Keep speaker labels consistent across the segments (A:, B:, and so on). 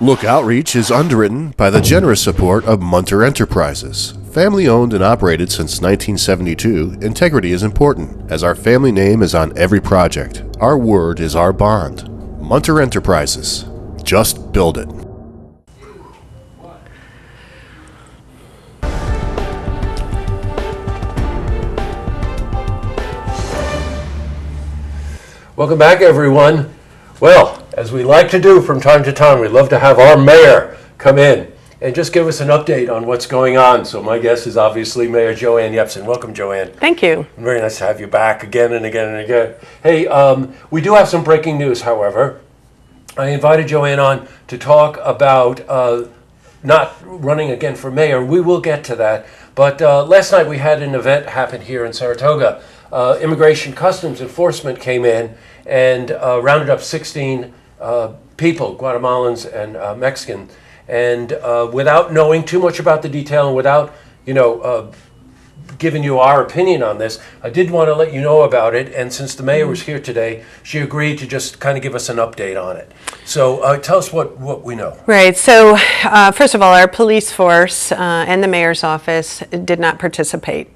A: Look Outreach is underwritten by the generous support of Munter Enterprises. Family owned and operated since 1972, integrity is important, as our family name is on every project. Our word is our bond. Munter Enterprises. Just build it.
B: Welcome back, everyone. Well, as we like to do from time to time, we'd love to have our mayor come in and just give us an update on what's going on. So my guest is obviously Mayor Joanne Yepsen. Welcome, Joanne.
C: Thank you.
B: Very nice to have you back again and again and again. Hey, we do have some breaking news, however. I invited Joanne on to talk about not running again for mayor. We will get to that. But last night we had an event happen here in Saratoga. Immigration Customs Enforcement came in and rounded up 16 people, Guatemalans and Mexican, and without knowing too much about the detail and without, giving you our opinion on this, I did want to let you know about it. And since the mayor was here today, she agreed to just kind of give us an update on it. So tell us what we know.
C: Right. So first of all, our police force and the mayor's office did not participate.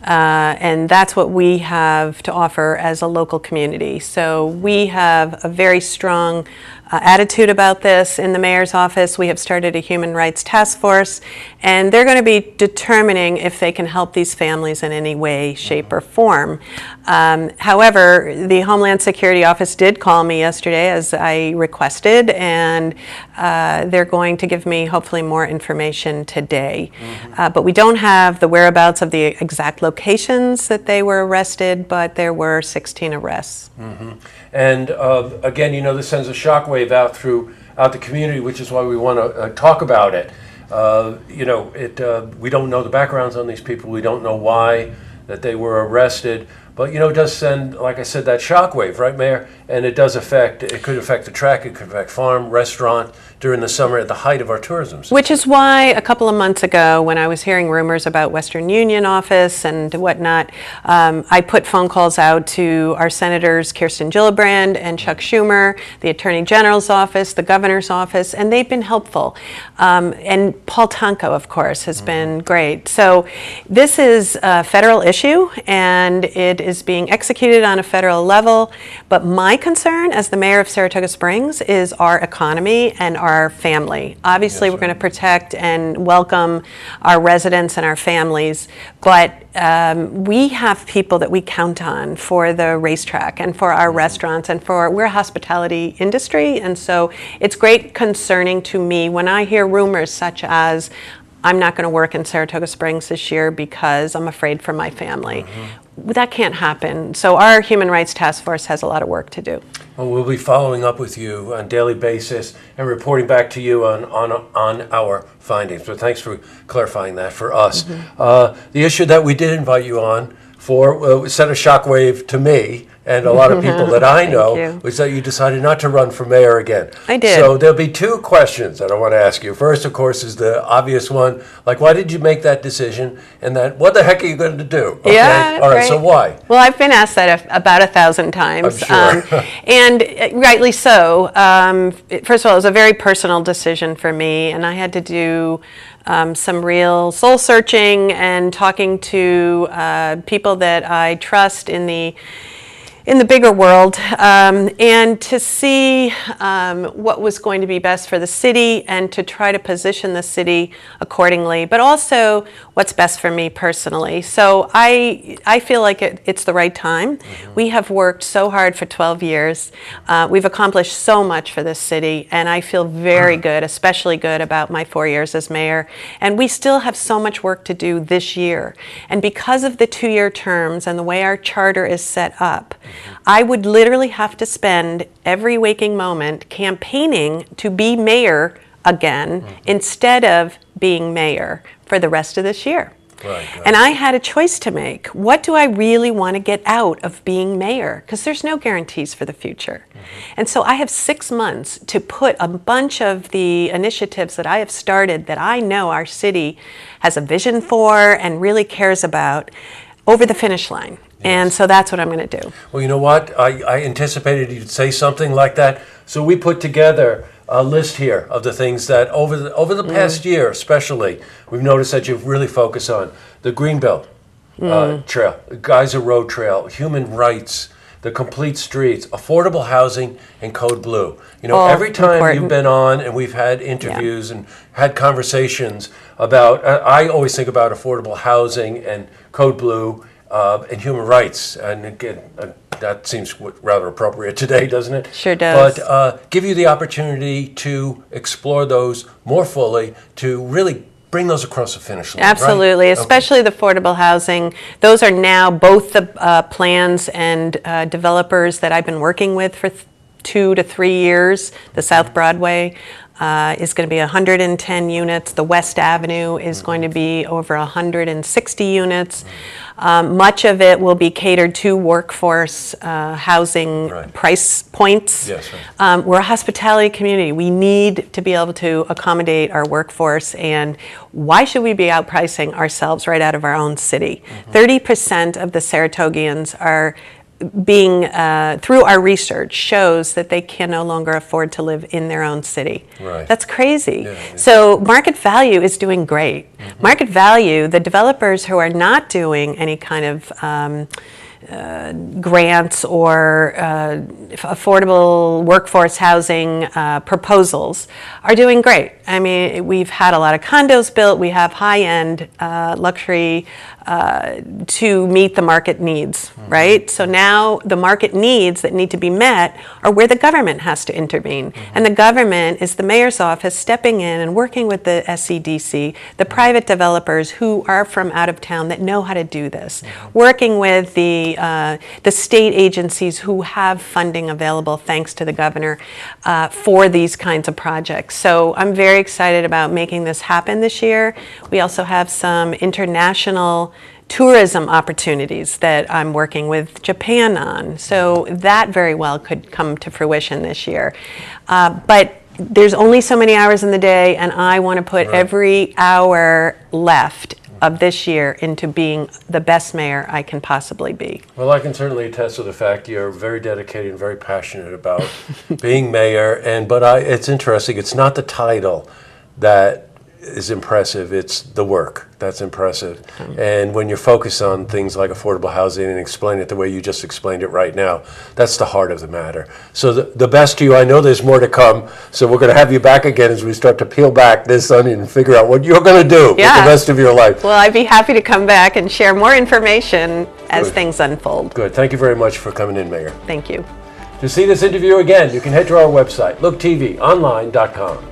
C: And that's what we have to offer as a local community. So we have a very strong attitude about this in the mayor's office. We have started a human rights task force, and they're going to be determining if they can help these families in any way, shape, or form. However, the Homeland Security Office did call me yesterday as I requested, and they're going to give me hopefully more information today. But we don't have the whereabouts of the exact locations that they were arrested, but there were 16 arrests.
B: And again, this sends a shockwave out throughout the community, which is why we want to talk about it. We don't know the backgrounds on these people. We don't know why that they were arrested. But, it does send, like I said, that shockwave, right, Mayor? And it could affect the track, it could affect farm, restaurant during the summer at the height of our tourism season.
C: Which is why a couple of months ago, when I was hearing rumors about Western Union office and whatnot, I put phone calls out to our senators, Kirsten Gillibrand and Chuck Schumer, the Attorney General's office, the Governor's office, and they've been helpful. And Paul Tonko, of course, has been great. So this is a federal issue, and it is being executed on a federal level. But my concern as the mayor of Saratoga Springs is our economy and our family. Obviously, yes, we're going to protect and welcome our residents and our families, but we have people that we count on for the racetrack and for our restaurants and we're a hospitality industry, and so it's great concerning to me when I hear rumors such as, I'm not going to work in Saratoga Springs this year because I'm afraid for my family. That can't happen. So our Human Rights Task Force has a lot of work to do.
B: Well, we'll be following up with you on a daily basis and reporting back to you on our findings. So thanks for clarifying that for us. The issue that we did invite you on for sent a shockwave to me and a lot of people that I know, was that you decided not to run for mayor again.
C: I did.
B: So there'll be two questions that I want to ask you. First, of course, is the obvious one, like, why did you make that decision? And then, what the heck are you going to do? Okay?
C: Yeah,
B: all right, so why?
C: Well, I've been asked that about 1,000 times.
B: I'm sure.
C: And rightly so. First of all, it was a very personal decision for me, and I had to do some real soul searching and talking to people that I trust in the bigger world, and to see what was going to be best for the city and to try to position the city accordingly, but also what's best for me personally. So I feel like it's the right time. We have worked so hard for 12 years. We've accomplished so much for this city, and I feel very good, especially good about my 4 years as mayor. And we still have so much work to do this year. And because of the 2-year terms and the way our charter is set up, I would literally have to spend every waking moment campaigning to be mayor again instead of being mayor for the rest of this year.
B: Right.
C: And I had a choice to make. What do I really want to get out of being mayor? Because there's no guarantees for the future. And so I have 6 months to put a bunch of the initiatives that I have started that I know our city has a vision for and really cares about over the finish line. And so that's what I'm going to do.
B: Well, you know what? I anticipated you'd say something like that. So we put together list here of the things that over the past year, especially, we've noticed that you've really focused on the Greenbelt Trail, Geyser Road Trail, human rights, the complete streets, affordable housing, and Code Blue. You know, every time
C: important.
B: you've been on and we've had interviews and had conversations about, I always think about affordable housing and Code Blue and human rights. And again, that seems rather appropriate today, doesn't it?
C: Sure does.
B: But give you the opportunity to explore those more fully, to really bring those across the finish line.
C: Absolutely,
B: right?
C: especially the affordable housing. Those are now both the plans and developers that I've been working with for 2 to 3 years. The South Broadway is going to be 110 units. The West Avenue is going to be over 160 units. Much of it will be catered to workforce housing price points.
B: Yes, right.
C: We're a hospitality community. We need to be able to accommodate our workforce, and why should we be outpricing ourselves right out of our own city? 30% of the Saratogians are being, through our research, shows that they can no longer afford to live in their own city.
B: Right.
C: That's crazy.
B: Yeah.
C: So market value is doing great. Market value, the developers who are not doing any kind of grants or affordable workforce housing proposals are doing great. I mean, we've had a lot of condos built. We have high-end luxury to meet the market needs, right? So now the market needs that need to be met are where the government has to intervene. And the government is the mayor's office stepping in and working with the SEDC, the private developers who are from out of town that know how to do this, working with the state agencies who have funding available thanks to the governor for these kinds of projects. So I'm very excited about making this happen this year. We also have some international tourism opportunities that I'm working with Japan on. So that very well could come to fruition this year. But there's only so many hours in the day, and I want to put every hour left of this year into being the best mayor I can possibly be.
B: Well, I can certainly attest to the fact you're very dedicated and very passionate about being mayor. But it's interesting. It's not the title that is impressive. It's the work that's impressive. And when you're focused on things like affordable housing and explain it the way you just explained it right now, that's the heart of the matter. So the best to you. I know there's more to come, so we're going to have you back again as we start to peel back this onion and figure out what you're going to do with the rest of your life.
C: Well, I'd be happy to come back and share more information as things unfold.
B: Good. Thank you very much for coming in, Mayor.
C: Thank you.
B: To see this interview again, you can head to our website, looktvonline.com.